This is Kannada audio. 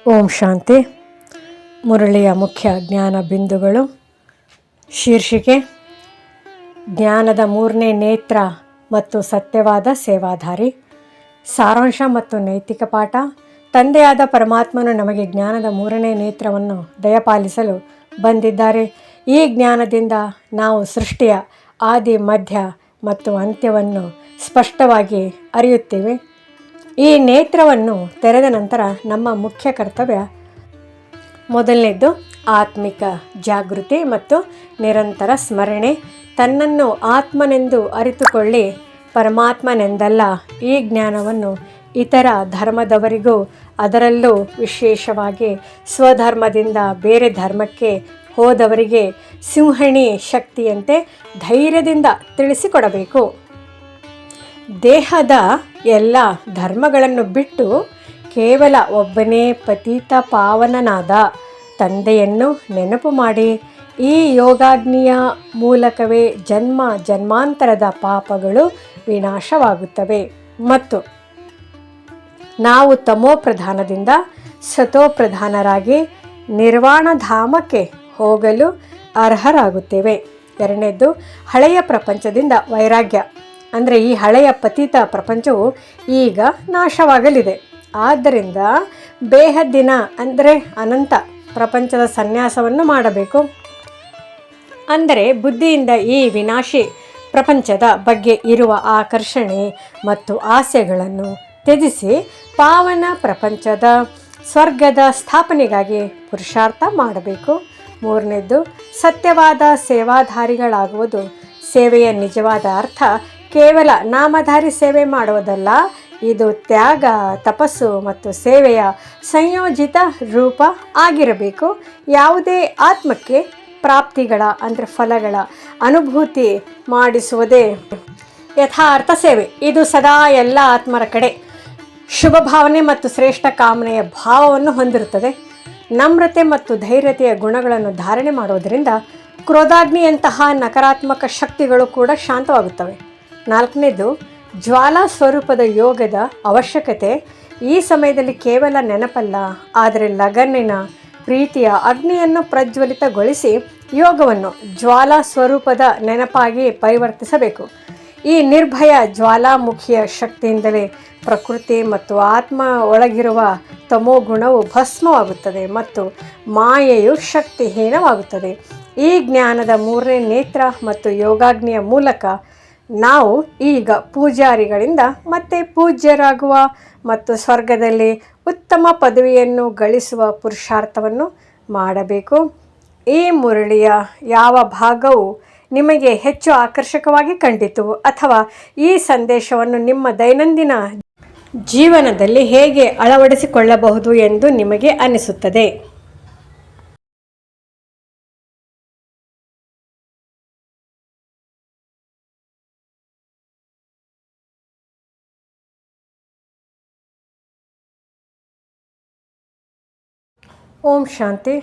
ಓಂ ಶಾಂತಿ. ಮುರಳಿಯ ಮುಖ್ಯ ಜ್ಞಾನ ಬಿಂದುಗಳು. ಶೀರ್ಷಿಕೆ: ಜ್ಞಾನದ ಮೂರನೇ ನೇತ್ರ ಮತ್ತು ಸತ್ಯವಾದ ಸೇವಾಧಾರಿ. ಸಾರಾಂಶ ಮತ್ತು ನೈತಿಕ ಪಾಠ. ತಂದೆಯಾದ ಪರಮಾತ್ಮನು ನಮಗೆ ಜ್ಞಾನದ ಮೂರನೇ ನೇತ್ರವನ್ನು ದಯಪಾಲಿಸಲು ಬಂದಿದ್ದಾರೆ. ಈ ಜ್ಞಾನದಿಂದ ನಾವು ಸೃಷ್ಟಿಯ ಆದಿ, ಮಧ್ಯ ಮತ್ತು ಅಂತ್ಯವನ್ನು ಸ್ಪಷ್ಟವಾಗಿ ಅರಿಯುತ್ತೇವೆ. ಈ ನೇತ್ರವನ್ನು ತೆರೆದ ನಂತರ ನಮ್ಮ ಮುಖ್ಯ ಕರ್ತವ್ಯ ಮೊದಲನೇದ್ದು ಆತ್ಮಿಕ ಜಾಗೃತಿ ಮತ್ತು ನಿರಂತರ ಸ್ಮರಣೆ. ತನ್ನನ್ನು ಆತ್ಮನೆಂದು ಅರಿತುಕೊಳ್ಳಿ, ಪರಮಾತ್ಮನೆಂದಲ್ಲ. ಈ ಜ್ಞಾನವನ್ನು ಇತರ ಧರ್ಮದವರಿಗೂ, ಅದರಲ್ಲೂ ವಿಶೇಷವಾಗಿ ಸ್ವಧರ್ಮದಿಂದ ಬೇರೆ ಧರ್ಮಕ್ಕೆ ಹೋದವರಿಗೆ ಸಿಂಹಣಿ ಶಕ್ತಿಯಂತೆ ಧೈರ್ಯದಿಂದ ತಿಳಿಸಿಕೊಡಬೇಕು. ದೇಹದ ಎಲ್ಲ ಧರ್ಮಗಳನ್ನು ಬಿಟ್ಟು ಕೇವಲ ಒಬ್ಬನೇ ಪತಿತ ಪಾವನನಾದ ತಂದೆಯನ್ನು ನೆನಪು ಮಾಡಿ, ಈ ಯೋಗಾಗ್ನಿಯ ಮೂಲಕವೇ ಜನ್ಮ ಜನ್ಮಾಂತರದ ಪಾಪಗಳು ವಿನಾಶವಾಗುತ್ತವೆ ಮತ್ತು ನಾವು ತಮೋಪ್ರಧಾನದಿಂದ ಸತೋಪ್ರಧಾನರಾಗಿ ನಿರ್ವಾಣಧಾಮಕ್ಕೆ ಹೋಗಲು ಅರ್ಹರಾಗುತ್ತೇವೆ. ಎರಡನೇದ್ದು ಹಳೆಯ ಪ್ರಪಂಚದಿಂದ ವೈರಾಗ್ಯ. ಅಂದರೆ ಈ ಹಳೆಯ ಪತಿತ ಪ್ರಪಂಚವು ಈಗ ನಾಶವಾಗಲಿದೆ. ಆದ್ದರಿಂದ ಬೇಹದ್ದಿನ ಅಂದರೆ ಅನಂತ ಪ್ರಪಂಚದ ಸನ್ಯಾಸವನ್ನು ಮಾಡಬೇಕು. ಅಂದರೆ ಬುದ್ಧಿಯಿಂದ ಈ ವಿನಾಶಿ ಪ್ರಪಂಚದ ಬಗ್ಗೆ ಇರುವ ಆಕರ್ಷಣೆ ಮತ್ತು ಆಸೆಗಳನ್ನು ತ್ಯಜಿಸಿ ಪಾವನ ಪ್ರಪಂಚದ ಸ್ವರ್ಗದ ಸ್ಥಾಪನೆಗಾಗಿ ಪುರುಷಾರ್ಥ ಮಾಡಬೇಕು. ಮೂರನೇದ್ದು ಸತ್ಯವಾದ ಸೇವಾಧಾರಿಗಳಾಗುವುದು. ಸೇವೆಯ ನಿಜವಾದ ಅರ್ಥ ಕೇವಲ ನಾಮಧಾರಿ ಸೇವೆ ಮಾಡುವುದಲ್ಲ, ಇದು ತ್ಯಾಗ, ತಪಸ್ಸು ಮತ್ತು ಸೇವೆಯ ಸಂಯೋಜಿತ ರೂಪ ಆಗಿರಬೇಕು. ಯಾವುದೇ ಆತ್ಮಕ್ಕೆ ಪ್ರಾಪ್ತಿಗಳ ಅಂದರೆ ಫಲಗಳ ಅನುಭೂತಿ ಮಾಡಿಸುವುದೇ ಯಥಾರ್ಥ ಸೇವೆ. ಇದು ಸದಾ ಎಲ್ಲ ಆತ್ಮರ ಕಡೆ ಶುಭ ಭಾವನೆ ಮತ್ತು ಶ್ರೇಷ್ಠ ಕಾಮನೆಯ ಭಾವವನ್ನು ಹೊಂದಿರುತ್ತದೆ. ನಮ್ರತೆ ಮತ್ತು ಧೈರ್ಯತೆಯ ಗುಣಗಳನ್ನು ಧಾರಣೆ ಮಾಡುವುದರಿಂದ ಕ್ರೋಧಾಗ್ನಿಯಂತಹ ನಕಾರಾತ್ಮಕ ಶಕ್ತಿಗಳು ಕೂಡ ಶಾಂತವಾಗುತ್ತವೆ. ನಾಲ್ಕನೇದು ಜ್ವಾಲಾ ಸ್ವರೂಪದ ಯೋಗದ ಅವಶ್ಯಕತೆ. ಈ ಸಮಯದಲ್ಲಿ ಕೇವಲ ನೆನಪಲ್ಲ, ಆದರೆ ಲಗನ್ನಿನ ಪ್ರೀತಿಯ ಅಗ್ನಿಯನ್ನು ಪ್ರಜ್ವಲಿತಗೊಳಿಸಿ ಯೋಗವನ್ನು ಜ್ವಾಲಾ ಸ್ವರೂಪದ ನೆನಪಾಗಿ ಪರಿವರ್ತಿಸಬೇಕು. ಈ ನಿರ್ಭಯ ಜ್ವಾಲಾಮುಖಿಯ ಶಕ್ತಿಯಿಂದಲೇ ಪ್ರಕೃತಿ ಮತ್ತು ಆತ್ಮ ಒಳಗಿರುವ ತಮೋಗುಣವು ಭಸ್ಮವಾಗುತ್ತದೆ ಮತ್ತು ಮಾಯೆಯು ಶಕ್ತಿಹೀನವಾಗುತ್ತದೆ. ಈ ಜ್ಞಾನದ ಮೂರನೇ ನೇತ್ರ ಮತ್ತು ಯೋಗಾಗ್ನಿಯ ಮೂಲಕ ನಾವು ಈಗ ಪೂಜಾರಿಗಳಿಂದ ಮತ್ತೆ ಪೂಜ್ಯರಾಗುವ ಮತ್ತು ಸ್ವರ್ಗದಲ್ಲಿ ಉತ್ತಮ ಪದವಿಯನ್ನು ಗಳಿಸುವ ಪುರುಷಾರ್ಥವನ್ನು ಮಾಡಬೇಕು. ಈ ಮುರಳಿಯ ಯಾವ ಭಾಗವು ನಿಮಗೆ ಹೆಚ್ಚು ಆಕರ್ಷಕವಾಗಿ ಕಂಡಿತು ಅಥವಾ ಈ ಸಂದೇಶವನ್ನು ನಿಮ್ಮ ದೈನಂದಿನ ಜೀವನದಲ್ಲಿ ಹೇಗೆ ಅಳವಡಿಸಿಕೊಳ್ಳಬಹುದು ಎಂದು ನಿಮಗೆ ಅನಿಸುತ್ತದೆ? ಓಂ ಶಾಂತಿ.